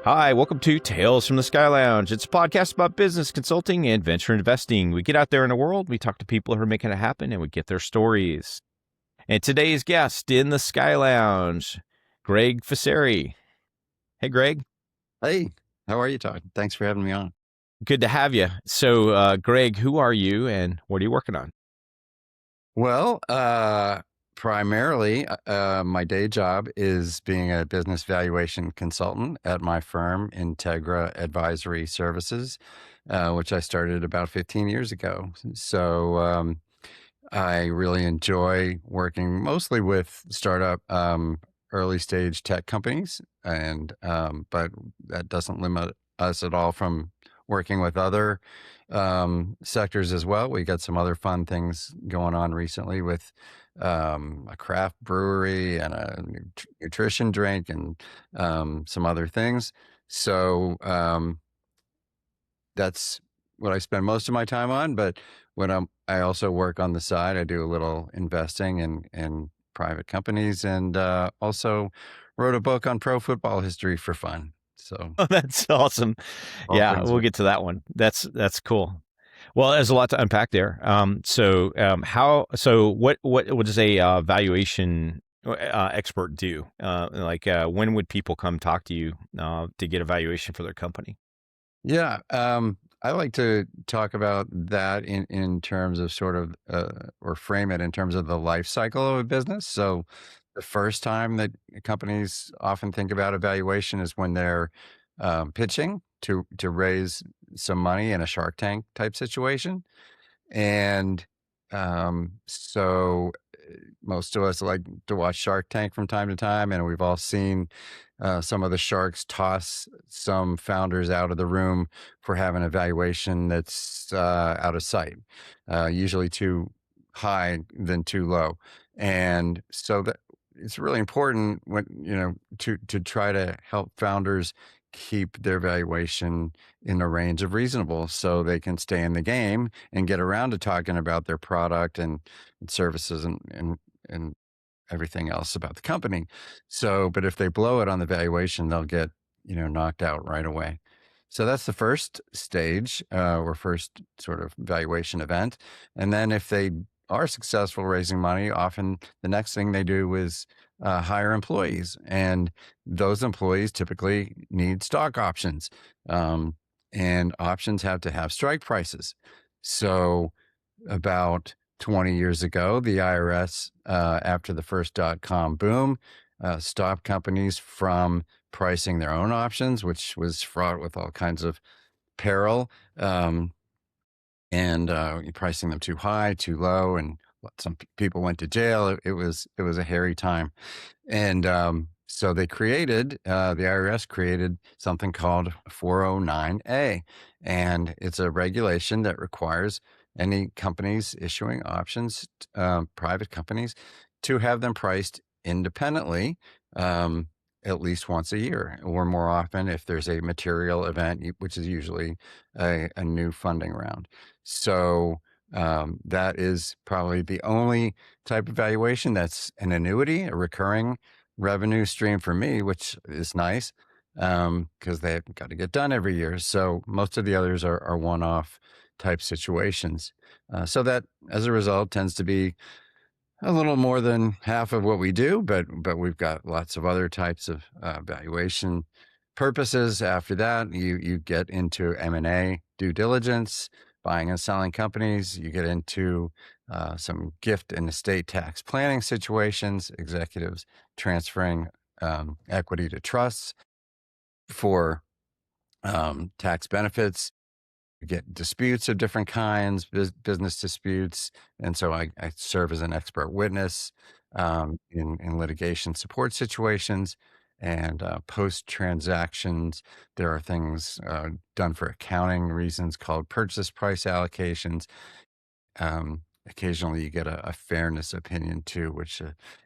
Hi, welcome to Tales from the Sky Lounge. It's a podcast about business consulting and venture investing. We get out there in the world, we talk to people who are making it happen, and we get their stories. And today's guest in the Sky Lounge, Gregg Ficery. Hey, Greg. Hey, how are you, Todd? Thanks for having me on. Good to have you. So, Greg, who are you and what are you working on? Well, primarily, my day job is being a business valuation consultant at my firm, Integgra Advisory Services, which I started about 15 years ago. So I really enjoy working mostly with startup, early stage tech companies, and but that doesn't limit us at all from working with other sectors as well. We got some other fun things going on recently with a craft brewery and a nutrition drink and some other things. So that's what I spend most of my time on. But I also work on the side. I do a little investing in private companies, and also wrote a book on pro football history for fun. So Oh, that's awesome. all Yeah, things. we'll get to that one. That's cool. Well, there's a lot to unpack there. What does a valuation expert do? When would people come talk to you to get a valuation for their company? Yeah, I like to talk about that in terms of sort of, or frame it in terms of the life cycle of a business. So the first time that companies often think about evaluation is when they're pitching to raise some money in a Shark Tank type situation. And so most of us like to watch Shark Tank from time to time, and we've all seen some of the sharks toss some founders out of the room for having a valuation that's out of sight, usually too high than too low. And so that it's really important when, to try to help founders keep their valuation in a range of reasonable so they can stay in the game and get around to talking about their product and services and everything else about the company. So, but if they blow it on the valuation, they'll get, knocked out right away. So that's the first stage, or first sort of valuation event. And then if they are successful raising money, often the next thing they do is hire employees. And those employees typically need stock options. And options have to have strike prices. So about 20 years ago, the IRS, after the first dot-com boom, stopped companies from pricing their own options, which was fraught with all kinds of peril, and pricing them too high, too low, and some people went to jail. It was a hairy time, and so they created the IRS created something called 409A, and it's a regulation that requires any companies issuing options, private companies, to have them priced independently, at least once a year, or more often if there's a material event, which is usually a new funding round. So that is probably the only type of valuation that's an annuity, a recurring revenue stream for me, which is nice because they've got to get done every year. So most of the others are one-off type situations. So that, as a result, tends to be a little more than half of what we do, but we've got lots of other types of valuation purposes. After that, you get into M&A due diligence, buying and selling companies. You get into some gift and estate tax planning situations, executives transferring equity to trusts for tax benefits. You get disputes of different kinds, business disputes. And so I serve as an expert witness in litigation support situations. And post-transactions, there are things done for accounting reasons called purchase price allocations. Occasionally you get a fairness opinion too, which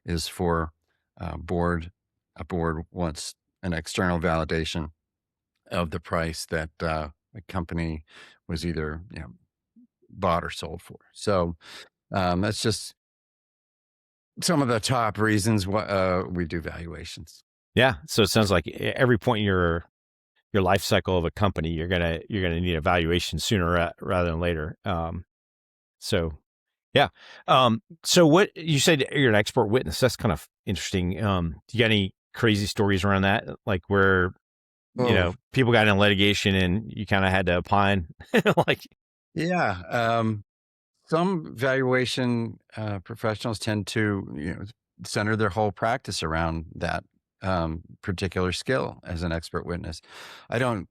is for a board wants an external validation of the price that the company was either bought or sold for. So that's just some of the top reasons why we do valuations. Yeah. So it sounds like every point in your life cycle of a company, you're gonna need a valuation sooner rather than later. So yeah. So what you said, you're an expert witness. That's kind of interesting. Do you got any crazy stories around that? Like where, Oh, people got in litigation and you kind of had to opine? Like, yeah. Some valuation professionals tend to, center their whole practice around that particular skill as an expert witness. I don't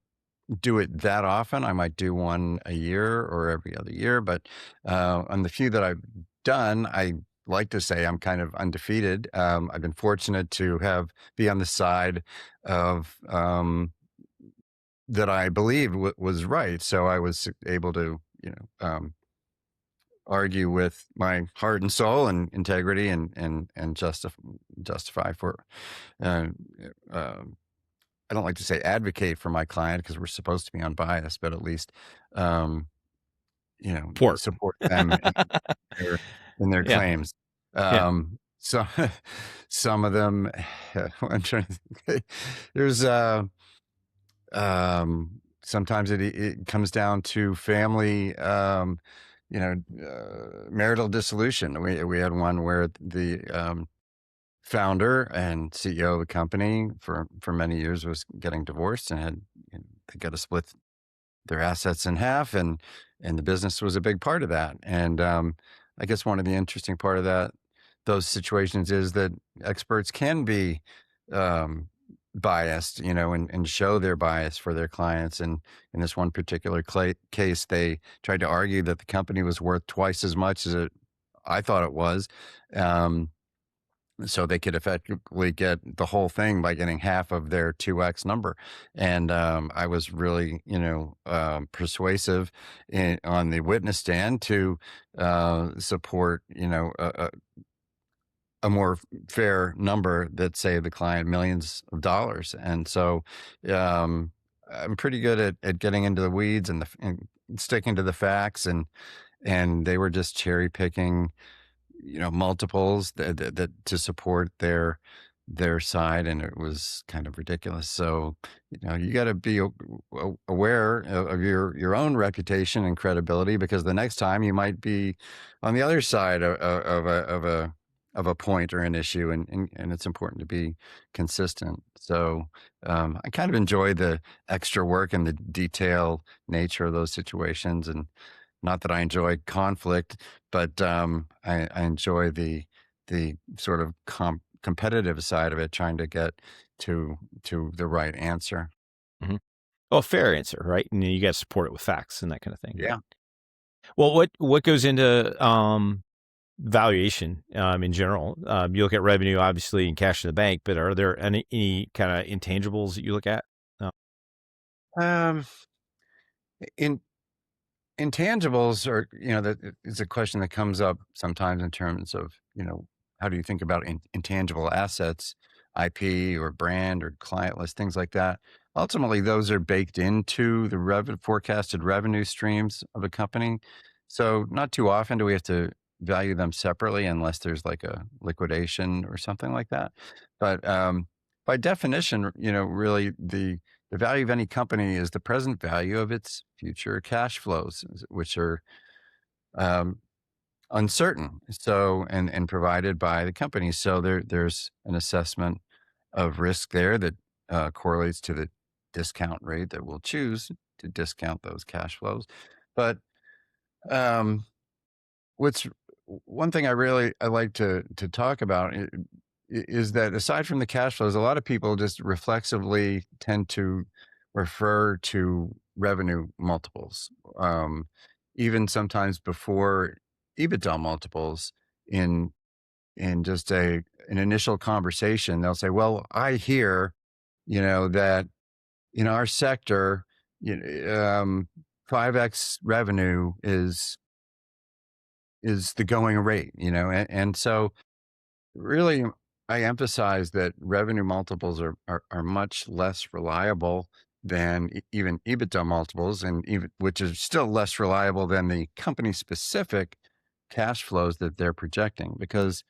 do it that often. I might do one a year or every other year, but on the few that I've done, I like to say I'm kind of undefeated. I've been fortunate to be on the side of that I believe was right. So I was able to, argue with my heart and soul and integrity and justify for. Uh, uh, I don't like to say advocate for my client because we're supposed to be unbiased, but at least um, port. support them their in their Yeah. claims. Yeah. So some of them, I'm trying to think, there's sometimes it comes down to family, marital dissolution. We had one where the founder and CEO of the company for many years was getting divorced and they got to split their assets in half, and the business was a big part of that. And I guess one of the interesting part of those situations is that experts can be um, biased, and show their bias for their clients. And in this one particular case, they tried to argue that the company was worth twice as much as I thought it was. Um, so they could effectively get the whole thing by getting half of their 2x number. And I was really, persuasive on the witness stand to support, a more fair number that saved the client millions of dollars. And so um, I'm pretty good at getting into the weeds and sticking to the facts. And they were just cherry picking, multiples that to support their side, and it was kind of ridiculous. So, you got to be aware of your own reputation and credibility, because the next time you might be on the other side of a point or an issue, and it's important to be consistent. So, I kind of enjoy the extra work and the detail nature of those situations, and not that I enjoy conflict, but I enjoy the sort of competitive side of it, trying to get to the right answer. Mhm. Well, fair answer, right? And you got to support it with facts and that kind of thing, right? Yeah. Well, what goes into valuation in general? You look at revenue, obviously, and cash in the bank, but are there any kind of intangibles that you look at? Um, in Intangibles are, that is a question that comes up sometimes in terms of, how do you think about intangible assets, IP or brand or client list, things like that. Ultimately, those are baked into the forecasted revenue streams of a company. So not too often do we have to value them separately unless there's like a liquidation or something like that. But by definition, really the value of any company is the present value of its future cash flows, which are um, uncertain. So, and provided by the company. So there's an assessment of risk there that correlates to the discount rate that we'll choose to discount those cash flows. But um, what's one thing I like to talk about is that aside from the cash flows, a lot of people just reflexively tend to refer to revenue multiples, even sometimes before EBITDA multiples in just an initial conversation. They'll say, "Well, I hear, that in our sector, 5x revenue is the going rate," and so really I emphasize that revenue multiples are much less reliable than even EBITDA multiples, and even which is still less reliable than the company specific cash flows that they're projecting, because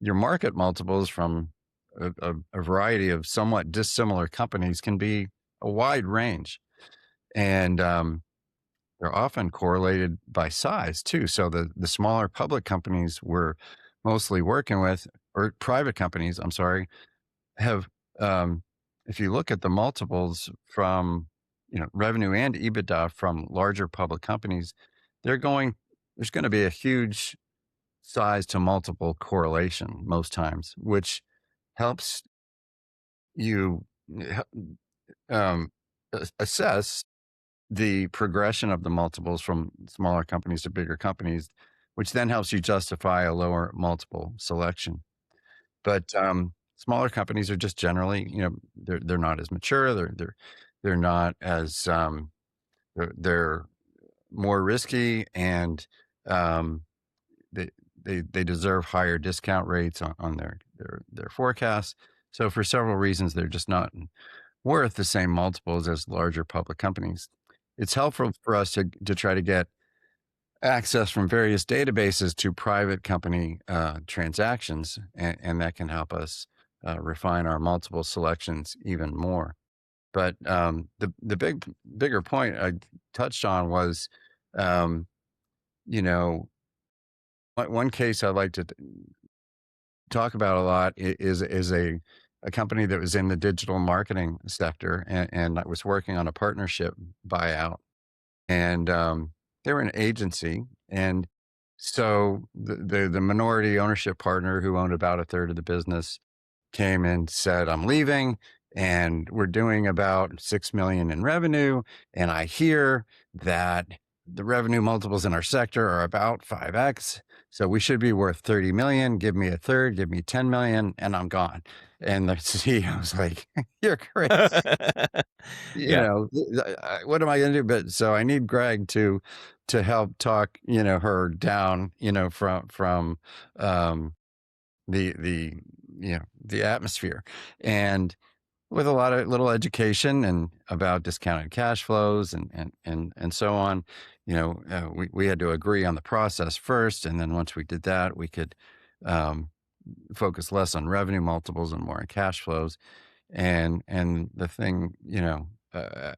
your market multiples from a variety of somewhat dissimilar companies can be a wide range. And they're often correlated by size too. So the smaller public companies we're mostly working with, or private companies, I'm sorry, have, um, if you look at the multiples from, revenue and EBITDA from larger public companies, they're going, there's going to be a huge size to multiple correlation most times, which helps you um, assess the progression of the multiples from smaller companies to bigger companies, which then helps you justify a lower multiple selection. But smaller companies are just generally, they're not as mature. They're not as they're more risky, and um, they they deserve higher discount rates on their forecasts. So for several reasons, they're just not worth the same multiples as larger public companies. It's helpful for us to try to get access from various databases to private company transactions, and that can help us refine our multiple selections even more. But the bigger point I touched on was, um, you know, one case I like to talk about a lot is a company that was in the digital marketing sector, and I was working on a partnership buyout, and they were an agency, and so the minority ownership partner who owned about a third of the business came and said, "I'm leaving, and we're doing about 6 million in revenue, and I hear that the revenue multiples in our sector are about 5x, so we should be worth 30 million. Give me a third, give me 10 million, and I'm gone." And the CEO was like, "You're crazy." Yeah. What am I going to do? But so I need Greg to help talk, her down, from um, the the atmosphere, and with a lot of little education and about discounted cash flows and so on. We had to agree on the process first, and then once we did that, we could um, focus less on revenue multiples and more on cash flows. And the thing,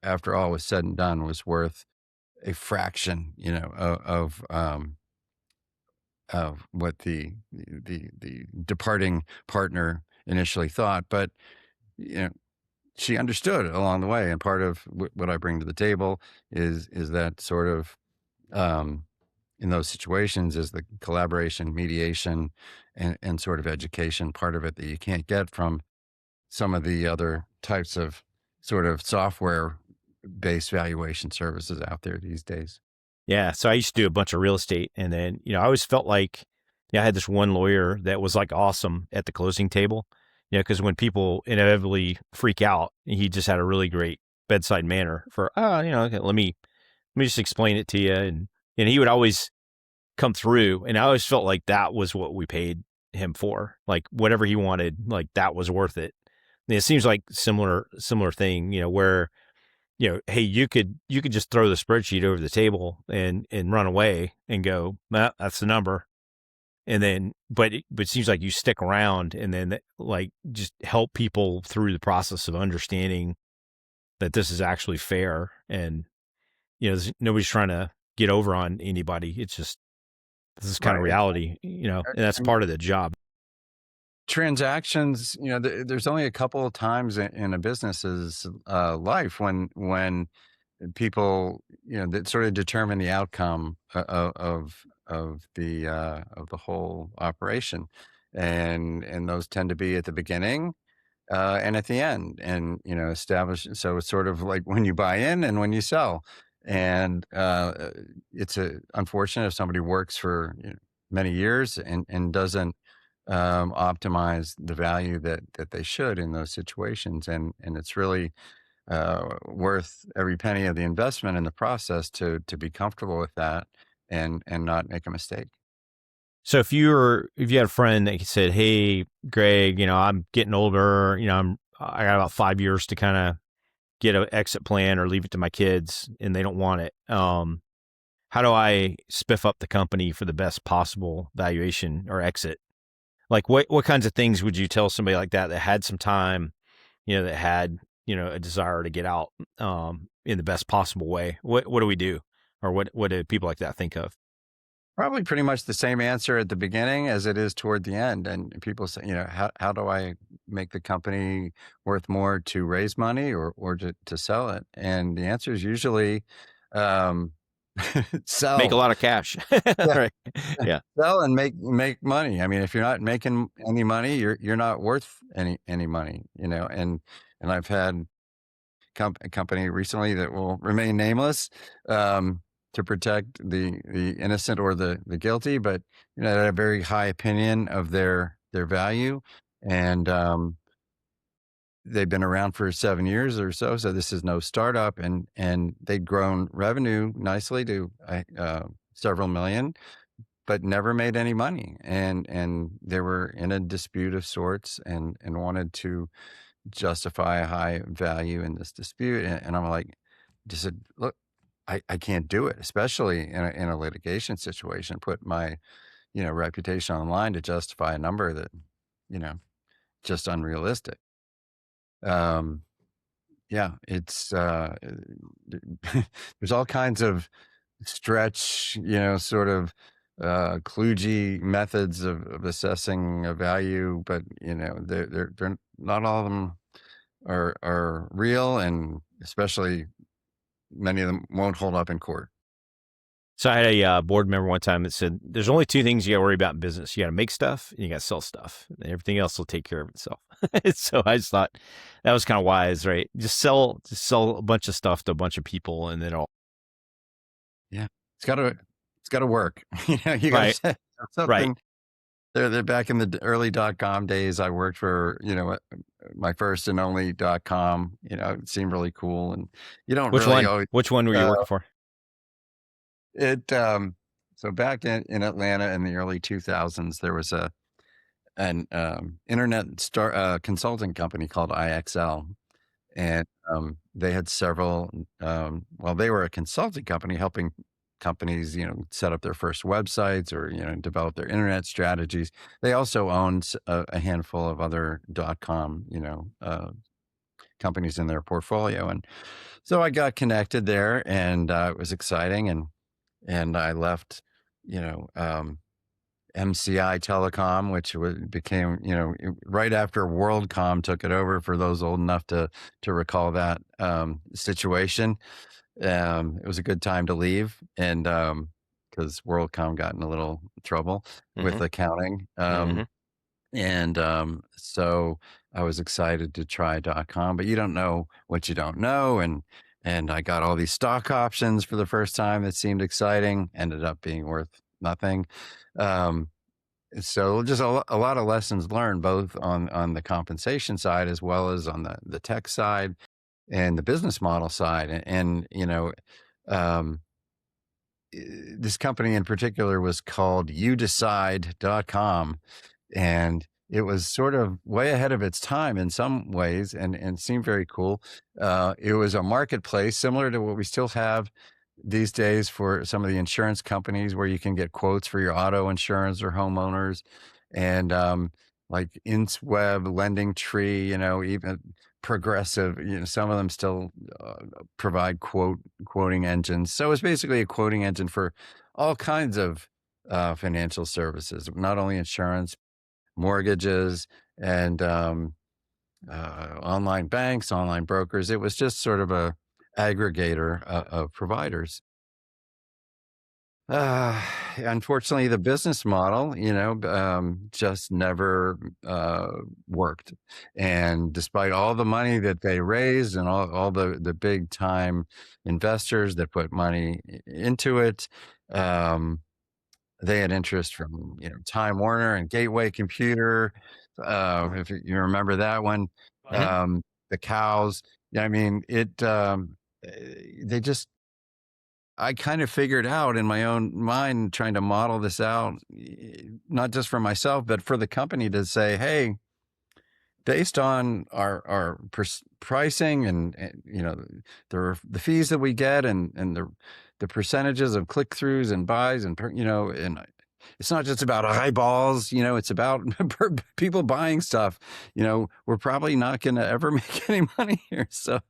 after all was said and done, was worth a fraction, of what the departing partner initially thought. But you know, she understood along the way, and part of what I bring to the table is that sort of um, in those situations is the collaboration, mediation, and sort of education part of it that you can't get from some of the other types of sort of software based valuation services out there these days. Yeah. So I used to do a bunch of real estate, and then, I always felt like, I had this one lawyer that was like awesome at the closing table, because when people inevitably freak out, he just had a really great bedside manner for, okay, let me just explain it to you. And he would always come through, and I always felt like that was what we paid him for. Like whatever he wanted, like that was worth it. And it seems like similar thing, where, hey, you could just throw the spreadsheet over the table and run away and go, "Nah, that's the number." And then, but it seems like you stick around and then like just help people through the process of understanding that this is actually fair. And, nobody's trying to get over on anybody. It's just, this is kind of Right. reality, and that's I mean, part of the job. transactions, there's only a couple of times in a business's life when people, that sort of determine the outcome of the whole operation, and those tend to be at the beginning and at the end, and establish. So it's sort of like when you buy in and when you sell, and it's unfortunate if somebody works for many years and doesn't optimize the value that they should in those situations, and it's really worth every penny of the investment in the process to be comfortable with that and not make a mistake. So if you had a friend that said, "Hey, Greg, I'm getting older, I got about 5 years to kind of get an exit plan or leave it to my kids and they don't want it. How do I spiff up the company for the best possible valuation or exit?" Like what kinds of things would you tell somebody like that had some time, that had, a desire to get out in the best possible way? What do we do? Or what do people like that think of? Probably pretty much the same answer at the beginning as it is toward the end. And people say, how do I make the company worth more to raise money or to sell it? And the answer is usually um, Make a sell. lot of cash. Yeah, Right. Yeah. sell and make money. I mean, if you're not making any money, you're not worth any money. And I've had a company recently that will remain nameless, to protect the innocent or the guilty, but they had a very high opinion of their value, and they've been around for 7 years or so. So this is no startup, and they'd grown revenue nicely to several million, but never made any money, and they were in a dispute of sorts, and wanted to justify a high value in this dispute. And I'm like, just said, look, I can't do it, especially in a litigation situation, put my, reputation on the line to justify a number that, you know, just unrealistic. Um, yeah, it's, there's all kinds of stretch, sort of, kludgy methods of assessing a value, but, they're not all of them are real, and especially many of them won't hold up in court. So I had a board member one time that said, "There's only two things you got to worry about in business: you got to make stuff, and you got to sell stuff. And everything else will take care of itself." So I just thought that was kind of wise, right? Just sell a bunch of stuff to a bunch of people, and then all. Yeah, it's gotta work. You gotta Right, say right. something. They're back in the early .com days. I worked for, my first and only .com. It seemed really cool, and you don't Which really one? always. Which one were you Uh, working for? it So back in Atlanta in the early 2000s, there was an internet consulting company called IXL, and they had several. Well, they were a consulting company helping companies, set up their first websites or develop their internet strategies. They also owned a handful of other .com, companies in their portfolio, and so I got connected there, and it was exciting, and I left, you know. MCI Telecom, which became, right after WorldCom took it over. For those old enough to recall that situation, it was a good time to leave, and because WorldCom got in a little trouble with Mm-hmm. accounting, Mm-hmm. and so I was excited to try .com, but you don't know what you don't know, and I got all these stock options for the first time that seemed exciting, ended up being worth nothing. Um, so just a lot of lessons learned, both on the compensation side as well as on the tech side and the business model side. Um, this company in particular was called youdecide.com, and it was sort of way ahead of its time in some ways, and seemed very cool. It was a marketplace similar to what we still have these days for some of the insurance companies, where you can get quotes for your auto insurance or homeowners, and like InSweb, Lending Tree, even Progressive, some of them still provide quoting engines. So it's basically a quoting engine for all kinds of financial services, not only insurance, mortgages, and online banks, online brokers. It was just sort of a aggregator of providers. Uh, Unfortunately, the business model, just never worked. And despite all the money that they raised and all the big time investors that put money into it, um, they had interest from, Time Warner and Gateway Computer. If you remember that one, Mm-hmm. um, the cows. Yeah, I mean, they just, I kind of figured out in my own mind, trying to model this out, not just for myself, but for the company, to say, hey, based on our pricing, and the fees that we get, and the percentages of click throughs and buys, and it's not just about eyeballs, it's about people buying stuff. We're probably not going to ever make any money here. So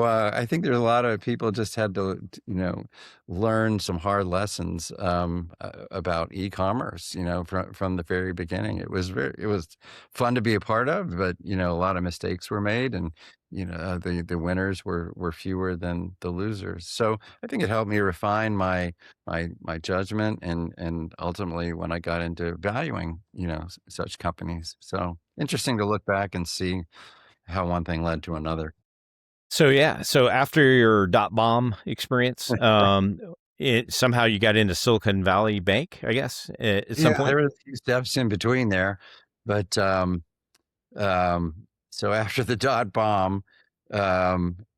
I think there's a lot of people just had to, learn some hard lessons about e-commerce, from the very beginning. It was fun to be a part of, but a lot of mistakes were made, and the winners were fewer than the losers. So I think it helped me refine my judgment, and ultimately when I got into valuing, such companies. So interesting to look back and see how one thing led to another. So yeah, so after your dot bomb experience, it somehow you got into Silicon Valley Bank, I guess, at some Yeah, there point. were a few steps in between there, but so after the dot bomb,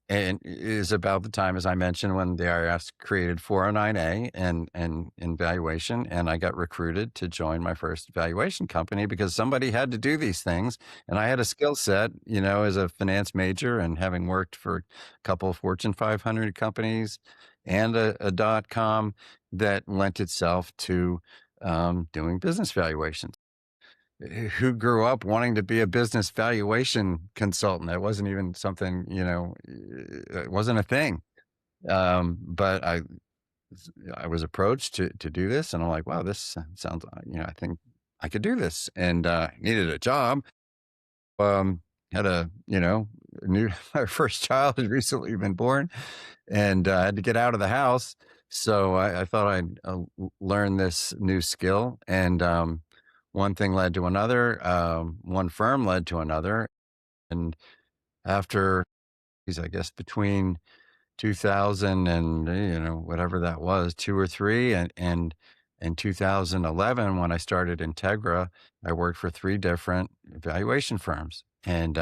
and is about the time, as I mentioned, when the IRS created 409A and in valuation, and I got recruited to join my first valuation company because somebody had to do these things, and I had a skill set, as a finance major and having worked for a couple of Fortune 500 companies and a dot com that lent itself to doing business valuations. Who grew up wanting to be a business valuation consultant? That wasn't even something, it wasn't a thing. But I was approached to do this, and I'm like, wow, this sounds, I think I could do this, and needed a job. Um, had new my first child had recently been born, and I had to get out of the house. So I thought I'd learn this new skill, and one thing led to another. One firm led to another, and after, I guess between 2000 and whatever that was, two or three, and in 2011 when I started Integgra, I worked for three different valuation firms, and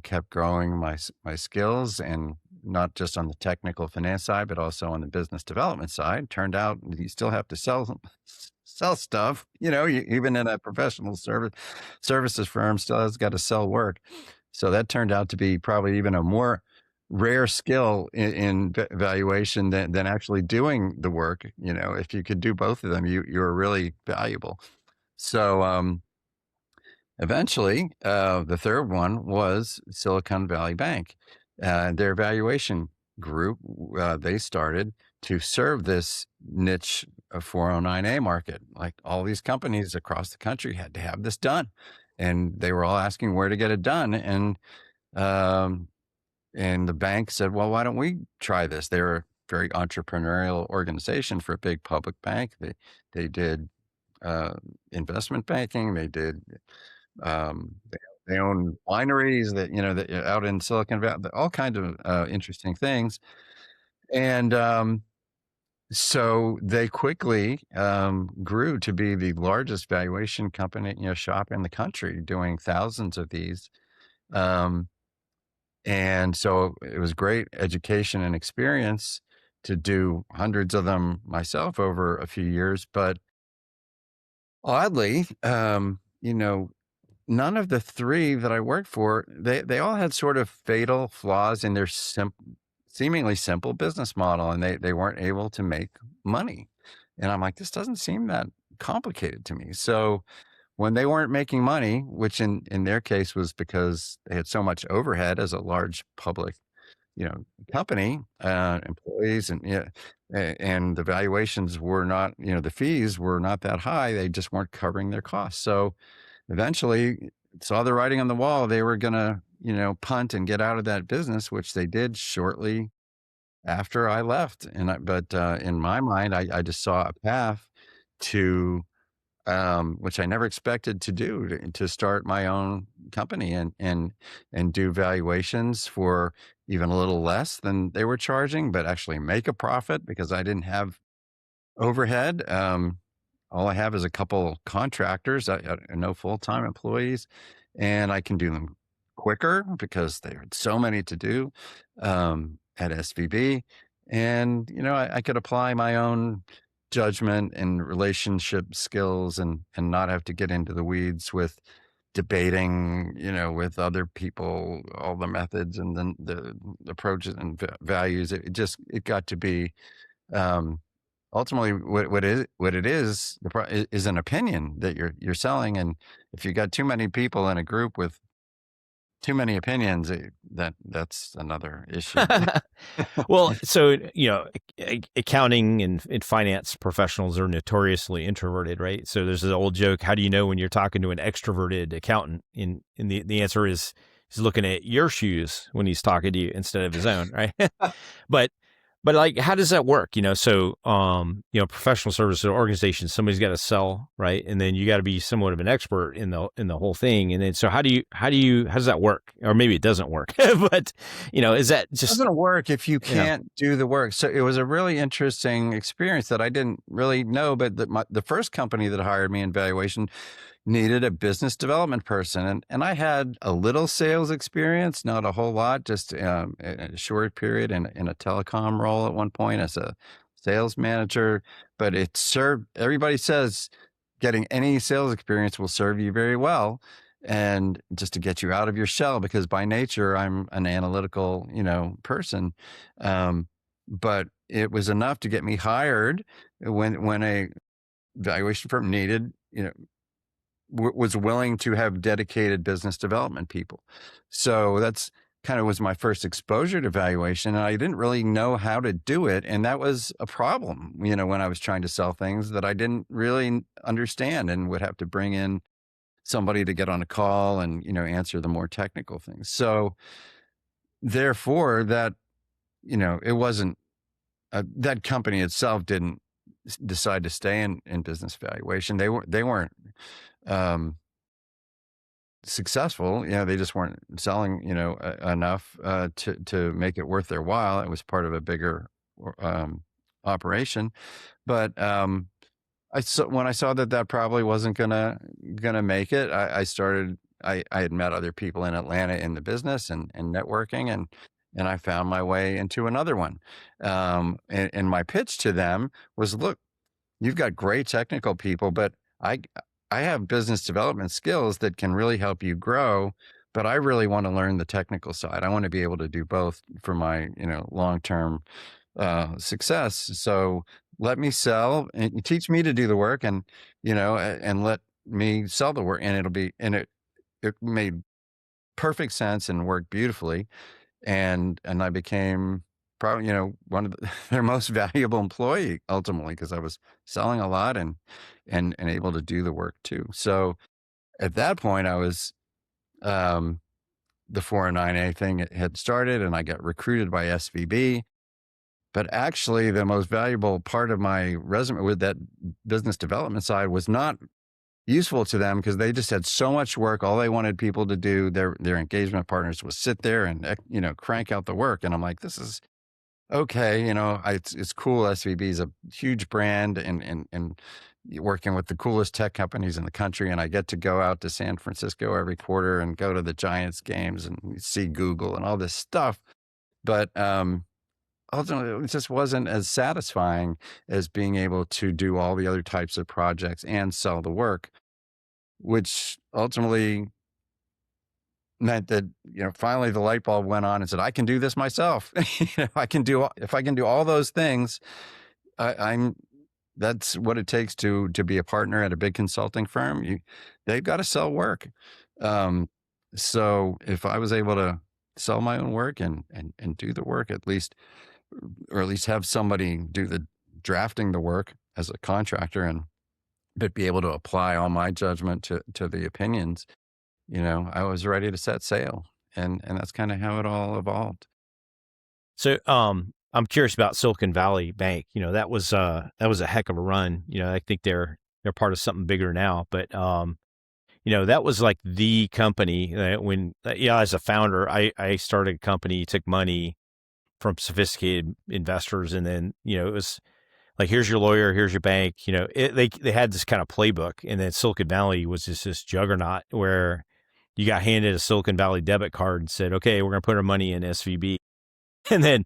kept growing my skills, and not just on the technical finance side, but also on the business development side. Turned out you still have to sell stuff. Even in a professional services firm, still has got to sell work. So that turned out to be probably even a more rare skill in valuation than actually doing the work. If you could do both of them, you're really valuable. So eventually, the third one was Silicon Valley Bank. Their valuation group, they started to serve this niche of 409A market. Like all these companies across the country had to have this done, and they were all asking where to get it done. Um, and the bank said, well, why don't we try this? They were a very entrepreneurial organization for a big public bank. They did investment banking. They did they own wineries that out in Silicon Valley, all kinds of interesting things. And so they quickly grew to be the largest valuation company, shop in the country, doing thousands of these. Um, and so it was great education and experience to do hundreds of them myself over a few years. But oddly, none of the three that I worked for, they all had sort of fatal flaws in their seemingly simple business model, and they weren't able to make money. And I'm like, this doesn't seem that complicated to me. So when they weren't making money, which in their case was because they had so much overhead as a large public, company, employees, and and the valuations were not, the fees were not that high. They just weren't covering their costs. So eventually saw the writing on the wall. They were going to, punt and get out of that business, which they did shortly after I left. But in my mind, I just saw a path to, which I never expected to do, to start my own company and do valuations for even a little less than they were charging, but actually make a profit because I didn't have overhead. All I have is a couple contractors, no full-time employees, and I can do them quicker because there are so many to do at SVB. And, I could apply my own judgment and relationship skills, and not have to get into the weeds with debating, with other people, all the methods and then the approaches and values. It got to be, um, ultimately what it is is an opinion that you're selling. And if you got too many people in a group with too many opinions, that's another issue. Well, so, accounting and finance professionals are notoriously introverted, right? So there's this old joke, how do you know when you're talking to an extroverted accountant? And the answer is he's looking at your shoes when he's talking to you instead of his own, right? But like, how does that work? So, professional services organizations, somebody's got to sell, right? And then you got to be somewhat of an expert in the whole thing. And then, so how does that work? Or maybe it doesn't work, but is that It just, doesn't work if you can't do the work. So it was a really interesting experience that I didn't really know, but the first company that hired me in valuation needed a business development person. And I had a little sales experience, not a whole lot, just a short period in a telecom role at one point as a sales manager. But it served, everybody says getting any sales experience will serve you very well. And just to get you out of your shell, because by nature, I'm an analytical, person. But it was enough to get me hired when a valuation firm needed, was willing to have dedicated business development people. So that's kind of was my first exposure to valuation. And I didn't really know how to do it. And that was a problem, when I was trying to sell things that I didn't really understand and would have to bring in somebody to get on a call and, answer the more technical things. So therefore that, it wasn't, that company itself didn't decide to stay in business valuation. They weren't, successful. They just weren't selling, enough to make it worth their while. It was part of a bigger operation. But when I saw that probably wasn't gonna make it, I had met other people in Atlanta in the business and networking, and I found my way into another one. And my pitch to them was, look, you've got great technical people, but I have business development skills that can really help you grow, but I really want to learn the technical side. I want to be able to do both for my, long-term success. So let me sell and teach me to do the work, and, and let me sell the work, and it made perfect sense and worked beautifully. And I became probably, one of their most valuable employee ultimately, because I was selling a lot and able to do the work too. So at that point, I was, the 409A thing had started, and I got recruited by SVB. But actually, the most valuable part of my resume with that business development side was not useful to them, because they just had so much work. All they wanted people to do, their engagement partners, was sit there and, crank out the work. And I'm like, this is okay. It's cool. SVB is a huge brand, and working with the coolest tech companies in the country. And I get to go out to San Francisco every quarter and go to the Giants games and see Google and all this stuff. But, ultimately, it just wasn't as satisfying as being able to do all the other types of projects and sell the work, which ultimately meant that, finally the light bulb went on and said, I can do this myself. If I can do all those things, I'm that's what it takes to be a partner at a big consulting firm. They've got to sell work. So if I was able to sell my own work and do the work, at least, or at least have somebody do the drafting the work as a contractor, but be able to apply all my judgment to the opinions, I was ready to set sail. And that's kind of how it all evolved. so, I'm curious about Silicon Valley Bank. That was a heck of a run. I think they're part of something bigger now, but, that was like the company that as a founder, I started a company, took money from sophisticated investors. And then, it was like, here's your lawyer, here's your bank, they had this kind of playbook. And then Silicon Valley was just this juggernaut where you got handed a Silicon Valley debit card and said, okay, we're going to put our money in SVB. And then,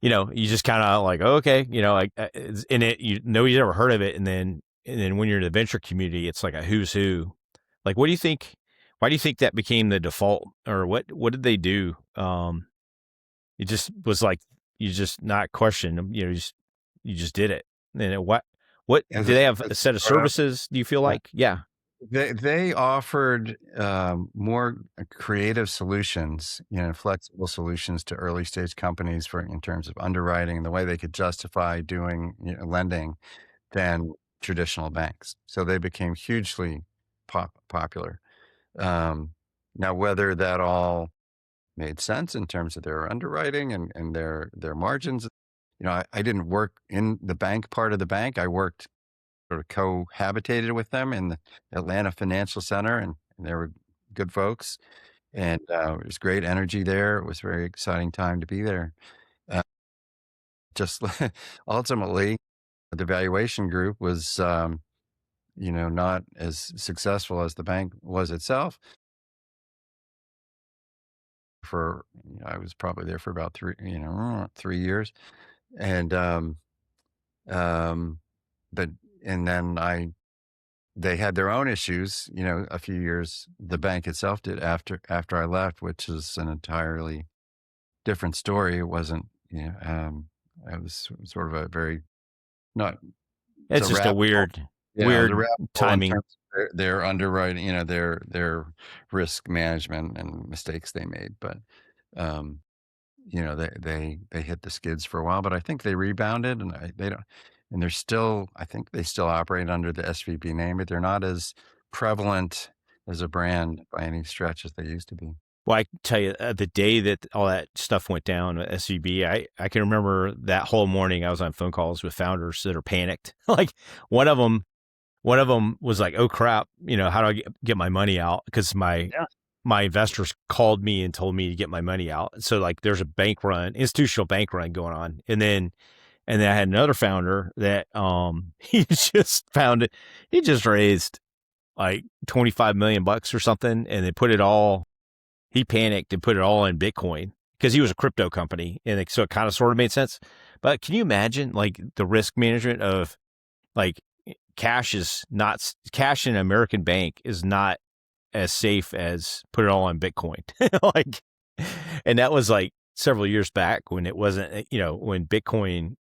you just kind of like, okay, like in it, nobody's ever heard of it. And then when you're in the venture community, it's like a who's who. Like, what do you think? Why do you think that became the default, or what did they do? It just was like, you just not question them, you just did it. And what do as they have as a set of startup. services? Do you feel Yeah. like? Yeah. They offered more creative solutions, flexible solutions to early stage companies for in terms of underwriting and the way they could justify doing lending than traditional banks. So they became hugely popular. Um, Now, whether that all made sense in terms of their underwriting and their margins, I didn't work in the bank part of the bank. I worked sort of cohabitated with them in the Atlanta Financial Center, and they were good folks, and it was great energy there. It was a very exciting time to be there. Uh, just ultimately, the valuation group was, not as successful as the bank was itself. I was probably there for about 3 years, and um, but and then they had their own issues, a few years the bank itself did after I left, which is an entirely different story. It wasn't, it was sort of a very not it's It's a just a rabbit hole. Yeah, it was a weird rabbit hole in timing. terms of their underwriting, their risk management and mistakes they made. But um, they hit the skids for a while, but I think they rebounded, and they don't, and they're still. I think they still operate under the SVB name, but they're not as prevalent as a brand by any stretch as they used to be. Well, I can tell you, the day that all that stuff went down at SVB, I can remember that whole morning. I was on phone calls with founders that are panicked. Like one of them was like, "Oh crap, how do I get my money out?" Because Yeah. my investors called me and told me to get my money out. So like, there's a institutional bank run going on, and then I had another founder that he just found it. He just raised like $25 million or something, and they put it all. He panicked and put it all in Bitcoin because he was a crypto company, and so it kind of sort of made sense. But can you imagine like the risk management of like cash in an American bank is not as safe as put it all on Bitcoin. Like, and that was like several years back when it wasn't, when Bitcoin,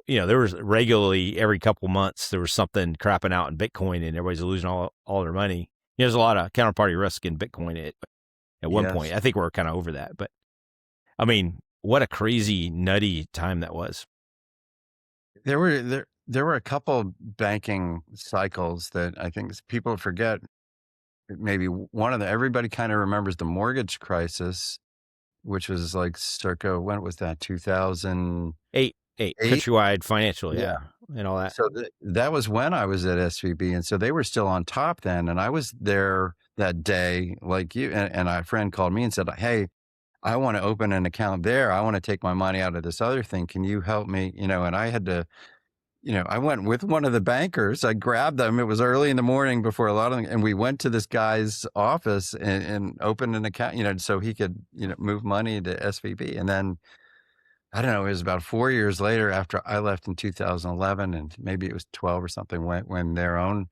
there was regularly every couple months, there was something crapping out in Bitcoin and everybody's losing all their money. There's a lot of counterparty risk in Bitcoin at one point. Yes. I think we're kind of over that, but I mean, what a crazy nutty time that was. There were a couple banking cycles that I think people forget. Maybe one of the everybody kind of remembers the mortgage crisis, which was like circa when was that 2008? Eight Countrywide Financial. Yeah. Yeah. And all that. So that was when I was at SVB, and so they were still on top then, and I was there that day, like you, and a friend called me and said, "Hey, I want to open an account there. I want to take my money out of this other thing. Can you help me?" And I had to, I went with one of the bankers. I grabbed them. It was early in the morning before a lot of them, and we went to this guy's office and opened an account, so he could, move money to SVB. And then I don't know, it was about 4 years later after I left in 2011, and maybe it was 12 or something when their own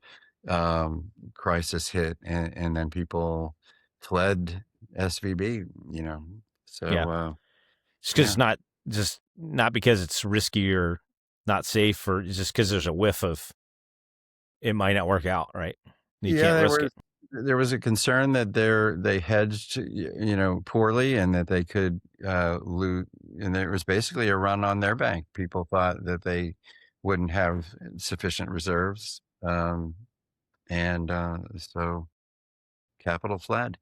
crisis hit, and then people fled SVB. Yeah. So It's because yeah, it's not because it's risky or not safe, or it's just because there's a whiff of it might not work out, right? You yeah, can't risk it. there was a concern that they hedged, poorly, and that they could lose, and there was basically a run on their bank. People thought that they wouldn't have sufficient reserves, and so capital fled.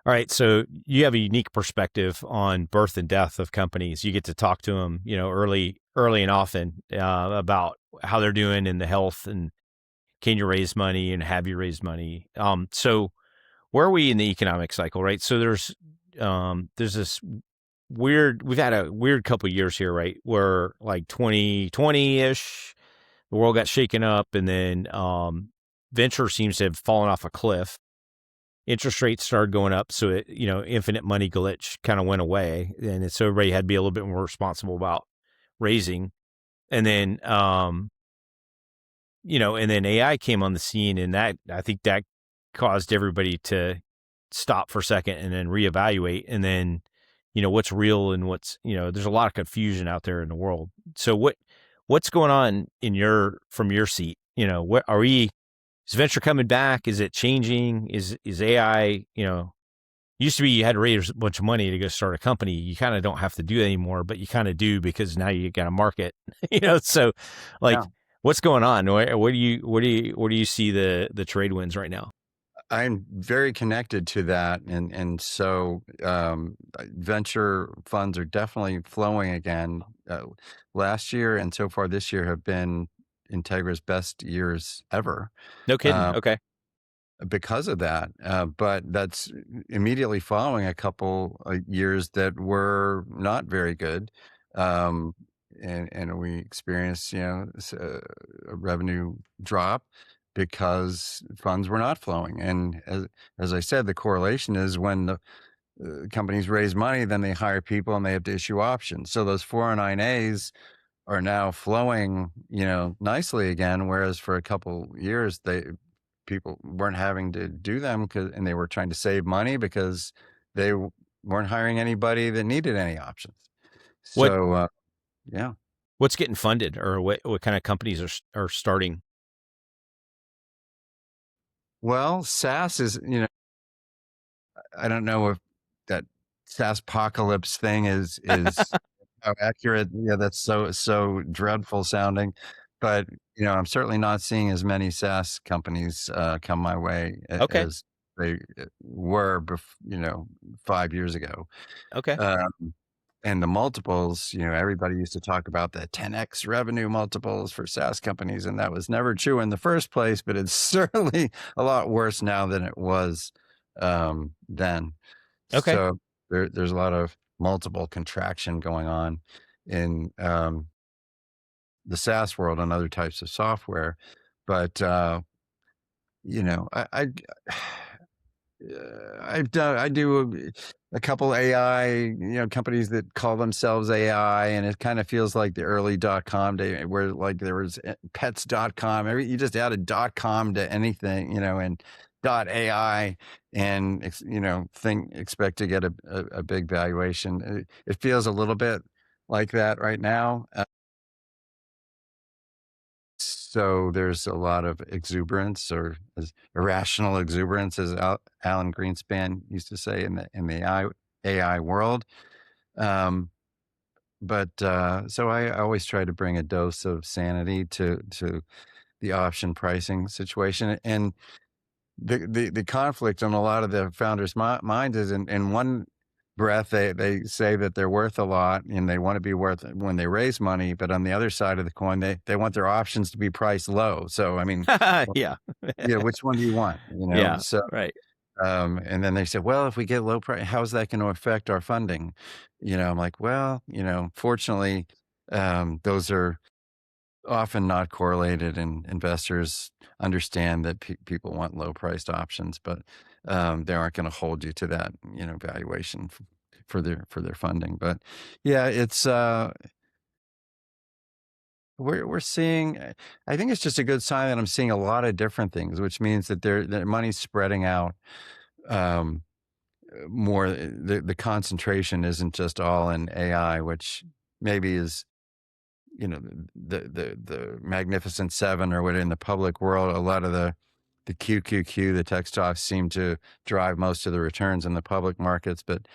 All right. So you have a unique perspective on birth and death of companies. You get to talk to them, early and often about how they're doing in the health and can you raise money and have you raised money. So where are we in the economic cycle, right? So there's this we've had a weird couple of years here, right? Where like 2020-ish, the world got shaken up, and then venture seems to have fallen off a cliff. Interest rates started going up, so infinite money glitch kind of went away, and so everybody had to be a little bit more responsible about raising. And then and then AI came on the scene, and that I think that caused everybody to stop for a second and then reevaluate, and then what's real and what's there's a lot of confusion out there in the world. So what's going on from your seat? What is venture coming back? Is it changing? Is AI, used to be you had to raise a bunch of money to go start a company. You kind of don't have to do that anymore, but you kind of do because now you got a market, so like Yeah. what's going on? Where do you see the trade winds right now? I'm very connected to that, and so venture funds are definitely flowing again. Last year and so far this year have been Integra's best years ever No kidding. uh, Okay. because of that. But that's immediately following a couple years that were not very good, um, and we experienced a revenue drop because funds were not flowing. And as I said, the correlation is when the companies raise money, then they hire people and they have to issue options. So those 409As are now flowing, nicely again. Whereas for a couple years, people weren't having to do them and they were trying to save money because they weren't hiring anybody that needed any options. What So, yeah. what's getting funded, or what kind of companies are starting? Well, SaaS is, I don't know if that SaaS apocalypse thing is how accurate. Yeah, that's so dreadful sounding. But I'm certainly not seeing as many SaaS companies come my way Okay. as they were, 5 years ago. Okay. Um, and the multiples, everybody used to talk about the 10x revenue multiples for SaaS companies, and that was never true in the first place. But it's certainly a lot worse now than it was then. Okay. So there's a lot of multiple contraction going on in the SaaS world and other types of software. But I I do a couple AI, companies that call themselves AI, and it kind of feels like the early .com day where like there was pets.com. You just added .com to anything, and .ai and expect to get a big valuation. It feels a little bit like that right now. So there's a lot of exuberance or irrational exuberance, as Alan Greenspan used to say in the AI world. Um, but so I always try to bring a dose of sanity to the option pricing situation, and the conflict on a lot of the founders' minds is in one breath they say that they're worth a lot and they want to be worth it when they raise money, but on the other side of the coin they want their options to be priced low. So I mean, well, Yeah. yeah, which one do you want? Yeah. So Right. and then they said, well, if we get low price, how's that going to affect our funding? I'm like, well, fortunately, those are often not correlated, and investors understand that people want low priced options, but they aren't going to hold you to that valuation for their funding. But yeah, it's we're seeing, I think it's just a good sign that I'm seeing a lot of different things, which means that their money's spreading out um more. The concentration isn't just all in AI, which maybe is the Magnificent Seven or what in the public world. A lot of the QQQ, the tech stocks, seem to drive most of the returns in the public markets. But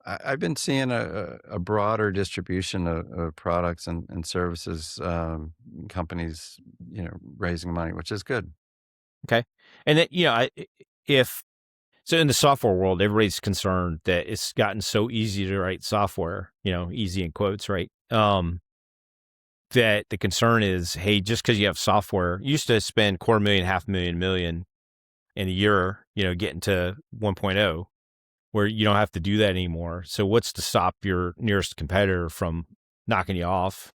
I've been seeing a broader distribution of products and services, companies, raising money, which is good. Okay. And that, if so in the software world, everybody's concerned that it's gotten so easy to write software, easy in quotes, right? That the concern is, hey, just because you have software, you used to spend quarter million, half million in a year, getting to 1.0, where you don't have to do that anymore. So what's to stop your nearest competitor from knocking you off,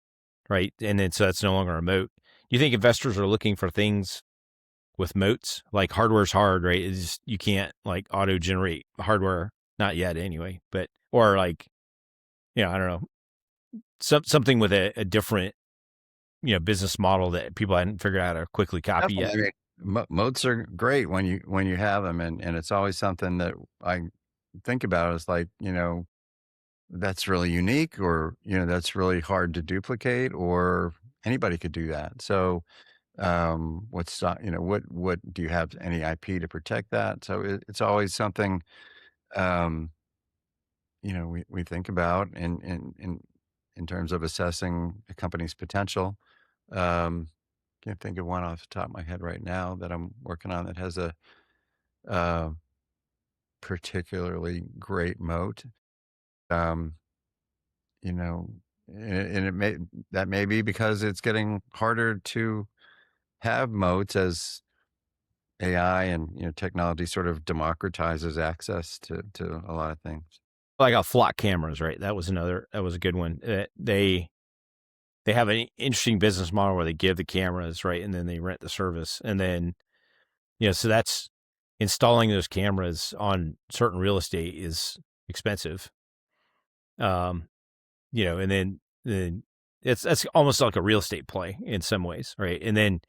right? And then so that's no longer a moat. Do you think investors are looking for things with moats? Like hardware's hard, right? It's just, you can't like auto generate hardware, not yet anyway, but, or like, I don't know, something with a different, business model that people hadn't figured out how to quickly copy Definitely. yet. I mean, moats are great when you have them, and it's always something that I think about. Is like, that's really unique, or that's really hard to duplicate, or anybody could do that. So, what do you have any IP to protect that? So it's always something, um, we think about in terms of assessing a company's potential. Um, can't think of one off the top of my head right now that I'm working on that has a, uh, particularly great moat. Um, you know, and that may be because it's getting harder to have moats as AI and, technology sort of democratizes access to a lot of things. Like flock cameras, right? That was a good one. They have an interesting business model where they give the cameras, right, and then they rent the service, and then so that's installing those cameras on certain real estate is expensive. Um, and then that's almost like a real estate play in some ways, right? And then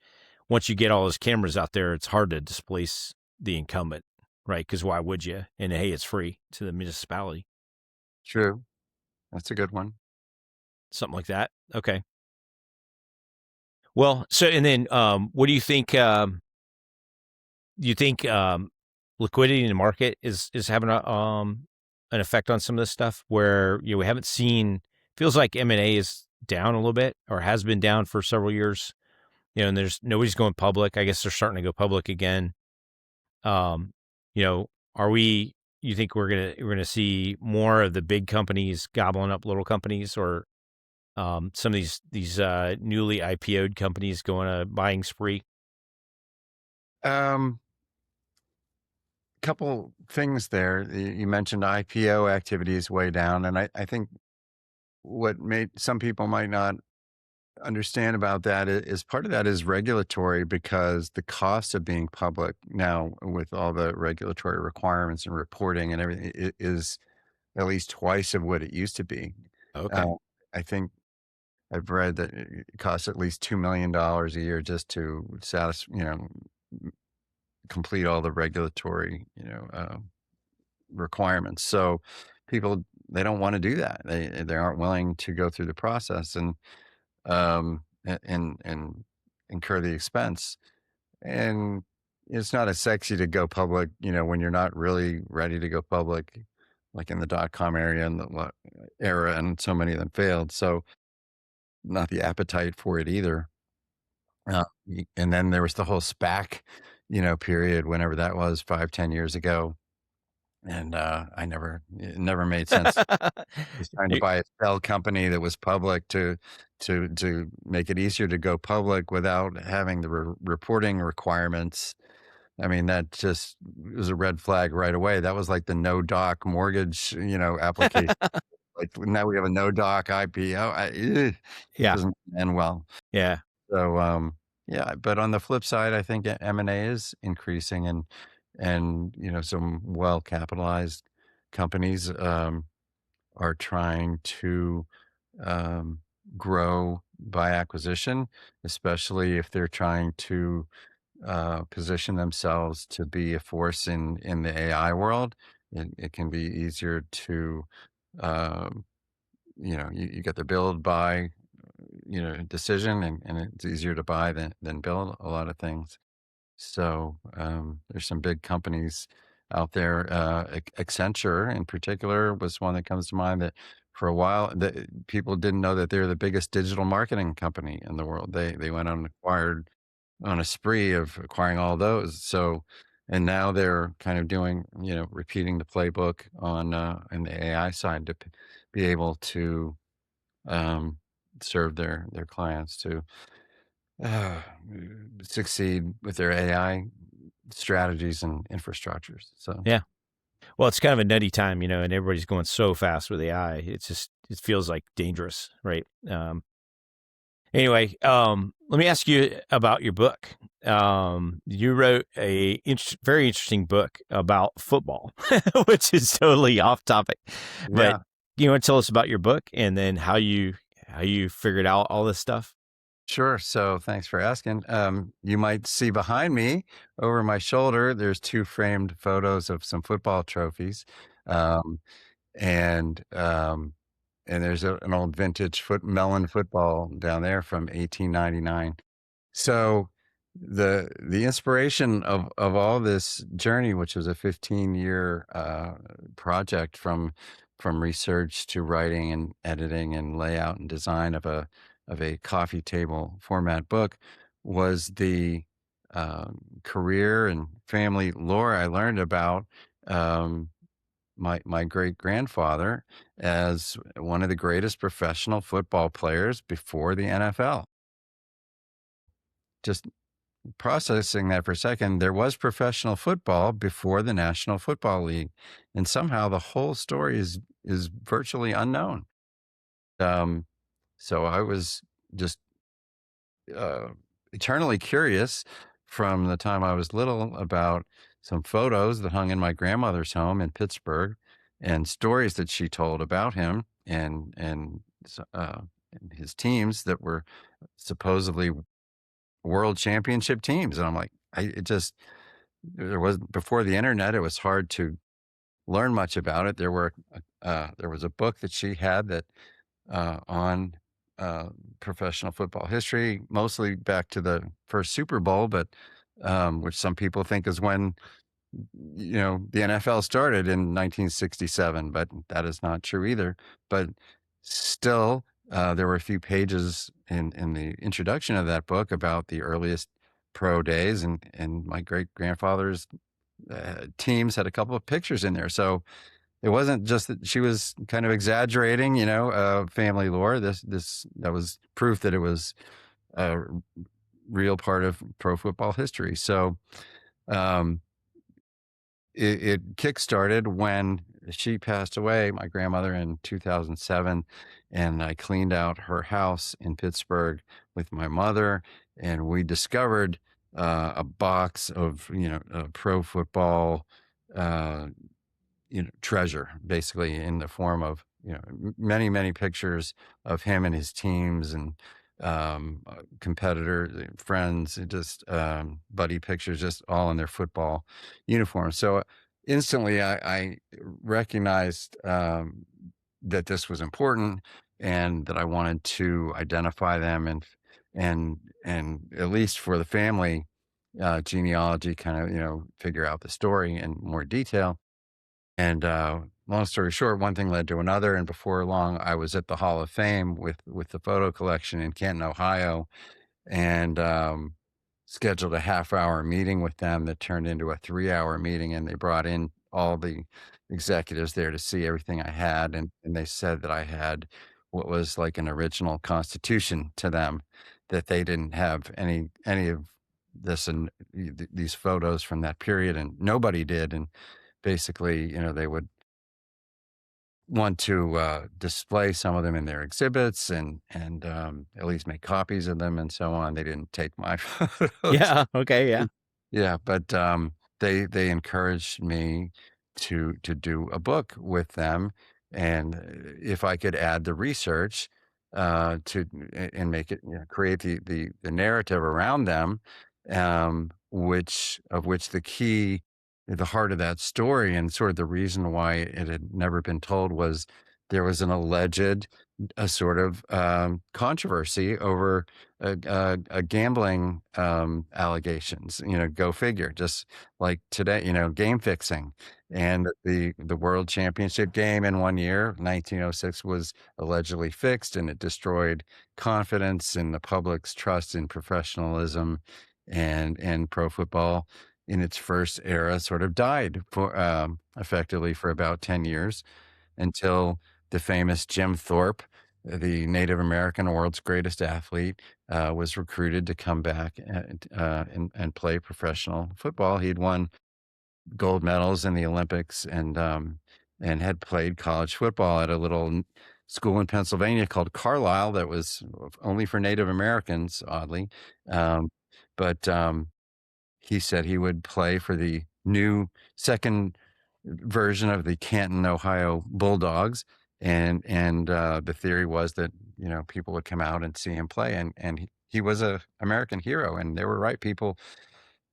once you get all those cameras out there, it's hard to displace the incumbent, right? Because why would you? And hey, it's free to the municipality, True. That's a good one. something like that. Okay. Well, so and then what do you think? Do you think liquidity in the market is having an effect on some of this stuff? Where we haven't seen, feels like M&A is down a little bit or has been down for several years. And there's nobody's going public. I guess they're starting to go public again. Um, are we? You think we're gonna see more of the big companies gobbling up little companies, or some of these newly IPO'd companies going a buying spree? Um, Couple things there. You mentioned IPO activity is way down, and I think what made some people might not understand about that is part of that is regulatory because the cost of being public now with all the regulatory requirements and reporting and everything is at least twice of what it used to be. Uh, Okay. I think I've read that it costs at least $2 million a year just to complete all the regulatory, requirements. So people, they don't want to do that. They aren't willing to go through the process and incur the expense. And it's not as sexy to go public, when you're not really ready to go public, like in the dot-com area and the era, and so many of them failed. So not the appetite for it either. And then there was the whole SPAC, period, whenever that was 5, 10 years ago. And it never made sense. Was trying to You- buy a shell company that was public to make it easier to go public without having the reporting requirements. I mean, that just was a red flag right away. That was like the no doc mortgage, application. Like now we have a no doc IPO. It yeah, doesn't end well. yeah, So, yeah, but on the flip side, I think M&A is increasing and, some well-capitalized companies, are trying to, um, grow by acquisition, especially if they're trying to, position themselves to be a force in the AI world. It can be easier to, um, you get the build, buy, decision, and it's easier to buy than build a lot of things. So, there's some big companies out there. Accenture in particular was one that comes to mind that for a while that people didn't know that they're the biggest digital marketing company in the world. They went on and acquired on a spree of acquiring all those. So, and now they're kind of doing, repeating the playbook on in the AI side to be able to um, serve their clients to uh, succeed with their AI strategies and infrastructures. So yeah. Well, it's kind of a nutty time, and everybody's going so fast with AI. It feels like dangerous, right? Anyway, let me ask you about your book. You wrote very interesting book about football, which is totally off topic. But yeah, you want to tell us about your book and then how you figured out all this stuff? sure. So thanks for asking. You might see behind me over my shoulder, there's two framed photos of some football trophies. Um, and and there's an old vintage melon football down there from 1899. So the inspiration of all this journey, which was a 15-year project from research to writing and editing and layout and design of a coffee table format book, was the career and family lore I learned about um, my great grandfather as one of the greatest professional football players before the NFL. Just processing that for a second, there was professional football before the National Football League, and somehow the whole story is virtually unknown. Um, so I was just uh, eternally curious from the time I was little about some photos that hung in my grandmother's home in Pittsburgh, and stories that she told about him and his teams that were supposedly world championship teams. And I'm like, it just there was before the internet, it was hard to learn much about it. There was a book that she had that on uh, professional football history, mostly back to the first Super Bowl, but which some people think is when the NFL started in 1967, but that is not true either. But still, there were a few pages in the introduction of that book about the earliest pro days, and my great grandfather's teams had a couple of pictures in there. So it wasn't just that she was kind of exaggerating, family lore. This that was proof that it was a real part of pro football history. So um, it kickstarted when she passed away, my grandmother, in 2007, and I cleaned out her house in Pittsburgh with my mother, and we discovered a box of pro football uh, treasure, basically in the form of many pictures of him and his teams and competitors, friends, and just buddy pictures, just all in their football uniforms. So instantly, I recognized that this was important and that I wanted to identify them and at least for the family genealogy, kind of figure out the story in more detail. And long story short, one thing led to another, and before long, I was at the Hall of Fame with the photo collection in Canton, Ohio, and scheduled a half-hour meeting with them that turned into a 3-hour meeting, and they brought in all the executives there to see everything I had, and they said that I had what was like an original constitution to them, that they didn't have any of this and these photos from that period, and nobody did, and basically, they would want to display some of them in their exhibits and at least make copies of them and so on. They didn't take my photos. Yeah. Okay. Yeah. Yeah, but they encouraged me to do a book with them, and if I could add the research and make it create the narrative around them, which the heart of that story and sort of the reason why it had never been told was there was an alleged a sort of controversy over a gambling allegations. Go figure. Just like today, game fixing, and the world championship game in one year, 1906, was allegedly fixed, and it destroyed confidence in the public's trust in professionalism, and pro football in its first era sort of died for effectively for about 10 years until the famous Jim Thorpe, the Native American world's greatest athlete, was recruited to come back and play professional football. He'd won gold medals in the Olympics and had played college football at a little school in Pennsylvania called Carlisle that was only for Native Americans, oddly. Um, but he said he would play for the new second version of the Canton, Ohio Bulldogs, and the theory was that people would come out and see him play, and he was a American hero, and they were right. People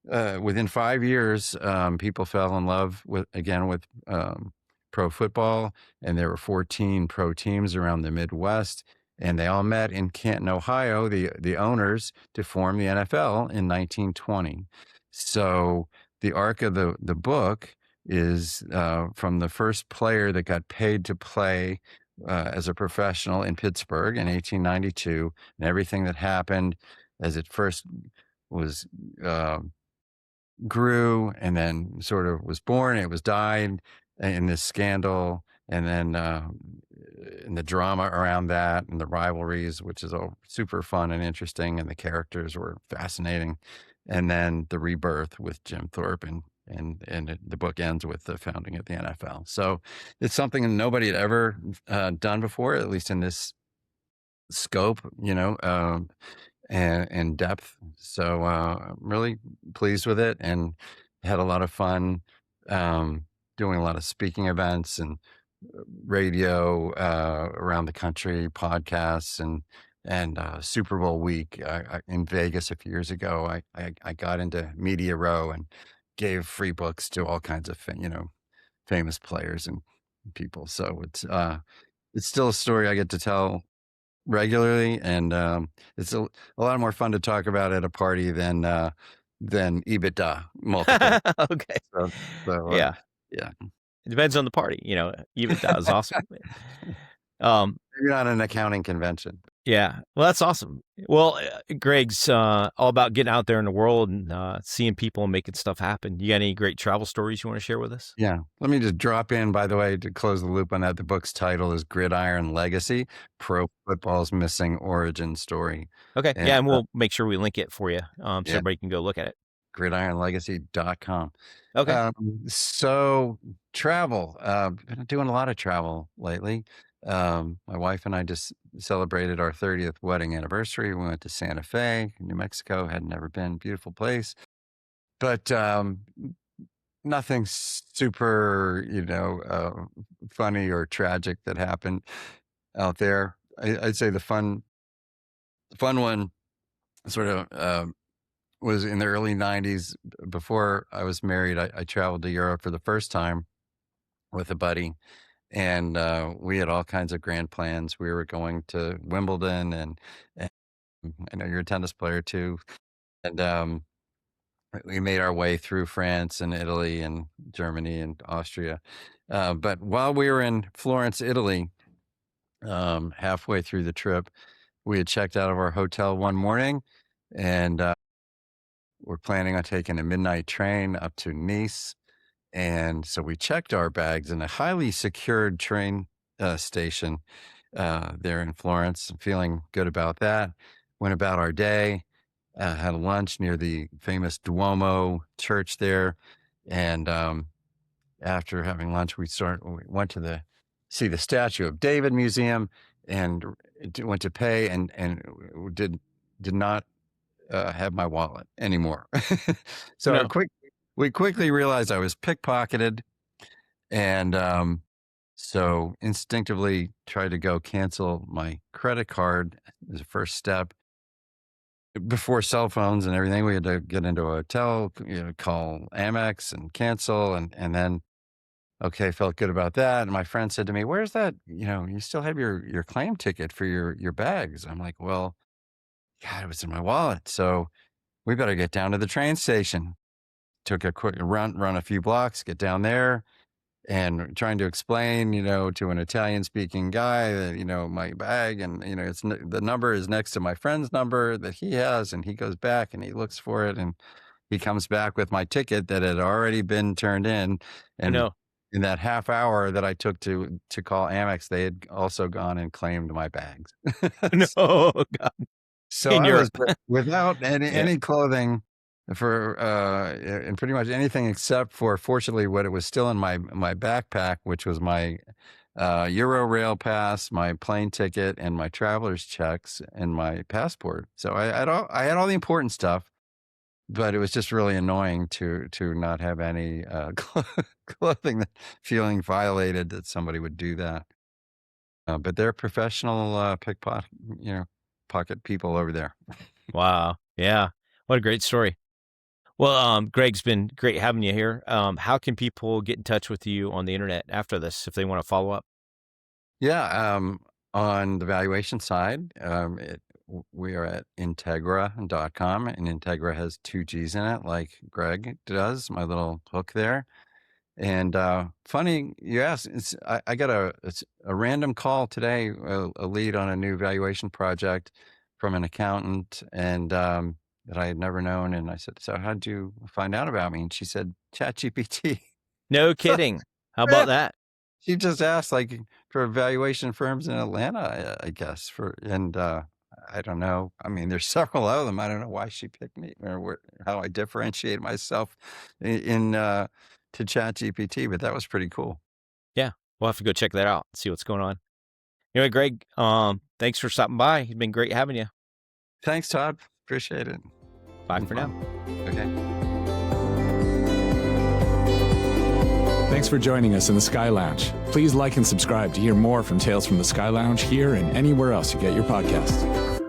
within 5 years, people fell in love with pro football, and there were 14 pro teams around the Midwest, and they all met in Canton, Ohio, the owners, to form the NFL in 1920. So the arc of the book is from the first player that got paid to play as a professional in Pittsburgh in 1892, and everything that happened as it first was uh, grew and then sort of was born. It was died in this scandal, and then and the drama around that, and the rivalries, which is all super fun and interesting, and the characters were fascinating, and then the rebirth with Jim Thorpe, the book ends with the founding of the NFL. So it's something that nobody had ever done before, at least in this scope, and depth. So I'm really pleased with it, and had a lot of fun doing a lot of speaking events and radio around the country, podcasts, and Super Bowl week in Vegas a few years ago. I got into Media Row and gave free books to all kinds of famous players and people. So it's still a story I get to tell regularly, and it's a lot more fun to talk about at a party than EBITDA multiple. Okay. So, so Yeah. yeah, It depends on the party, even that was awesome. Um, maybe not an accounting convention. yeah. Well, that's awesome. Well, Greg's all about getting out there in the world and seeing people and making stuff happen. You got any great travel stories you want to share with us? Yeah. Let me just drop in, by the way, to close the loop on that. The book's title is Gridiron Legacy: Pro Football's Missing Origin Story. Okay. And Yeah, and we'll make sure we link it for you so yeah, everybody can go look at it. gridironlegacy.com. Okay. So travel, been doing a lot of travel lately. My wife and I just celebrated our 30th wedding anniversary. We went to Santa Fe, New Mexico, had never been, beautiful place, but nothing super, funny or tragic that happened out there. I'd say the fun one sort of was in the early 90s. Before I was married, I traveled to Europe for the first time with a buddy, and we had all kinds of grand plans. We were going to Wimbledon, and I know you're a tennis player too, and we made our way through France and Italy and Germany and Austria. But while we were in Florence, Italy, halfway through the trip, we had checked out of our hotel one morning, and we're planning on taking a midnight train up to Nice. And so we checked our bags in a highly secured train station there in Florence, feeling good about that. Went about our day, had lunch near the famous Duomo church there. And after having lunch, we went to see the Statue of David Museum, and went to pay, and did not have my wallet anymore. So No. we quickly realized I was pickpocketed, and so instinctively tried to go cancel my credit card as a first step. Before cell phones and everything, we had to get into a hotel, call Amex and cancel, and then okay, felt good about that. And my friend said to me, "Where's that? You still have your claim ticket for your bags?" I'm like, "Well, God, it was in my wallet." So we better get down to the train station. Took a quick run a few blocks, get down there, and trying to explain, to an Italian speaking guy that, my bag, and, the number is next to my friend's number that he has. And he goes back and he looks for it, and he comes back with my ticket that had already been turned in. Oh, And no. in that half hour that I took to call Amex, they had also gone and claimed my bags. No. God. So In I was Europe. without Yeah. any clothing for and pretty much anything except for, fortunately, what it was still in my backpack, which was my Euro Rail pass, my plane ticket, and my traveler's checks, and my passport. So I had all the important stuff, but it was just really annoying to not have any clothing, feeling violated that somebody would do that. But they're professional pickpocket, pocket people over there. Wow. Yeah. What a great story. Well, Gregg's been great having you here. How can people get in touch with you on the internet after this if they want to follow up? Yeah, on the valuation side, we are at Integgra.com, and Integgra has two G's in it, like Gregg does, my little hook there. And funny you asked, I got it's a random call today, a lead on a new valuation project from an accountant, and that I had never known. And I said, "So how'd you find out about me?" And she said, "ChatGPT." No kidding. How about that? She just asked, like, for valuation firms in Atlanta, I guess, and I don't know. I mean, there's several of them. I don't know why she picked me or how I differentiate myself to ChatGPT, but that was pretty cool. Yeah, we'll have to go check that out, see what's going on. Anyway, Gregg, thanks for stopping by. It's been great having you. Thanks, Todd. Appreciate it. Bye Been for fun. now. Okay. Thanks for joining us in the Sky Lounge. Please like and subscribe to hear more from Tales from the Sky Lounge here and anywhere else you get your podcasts.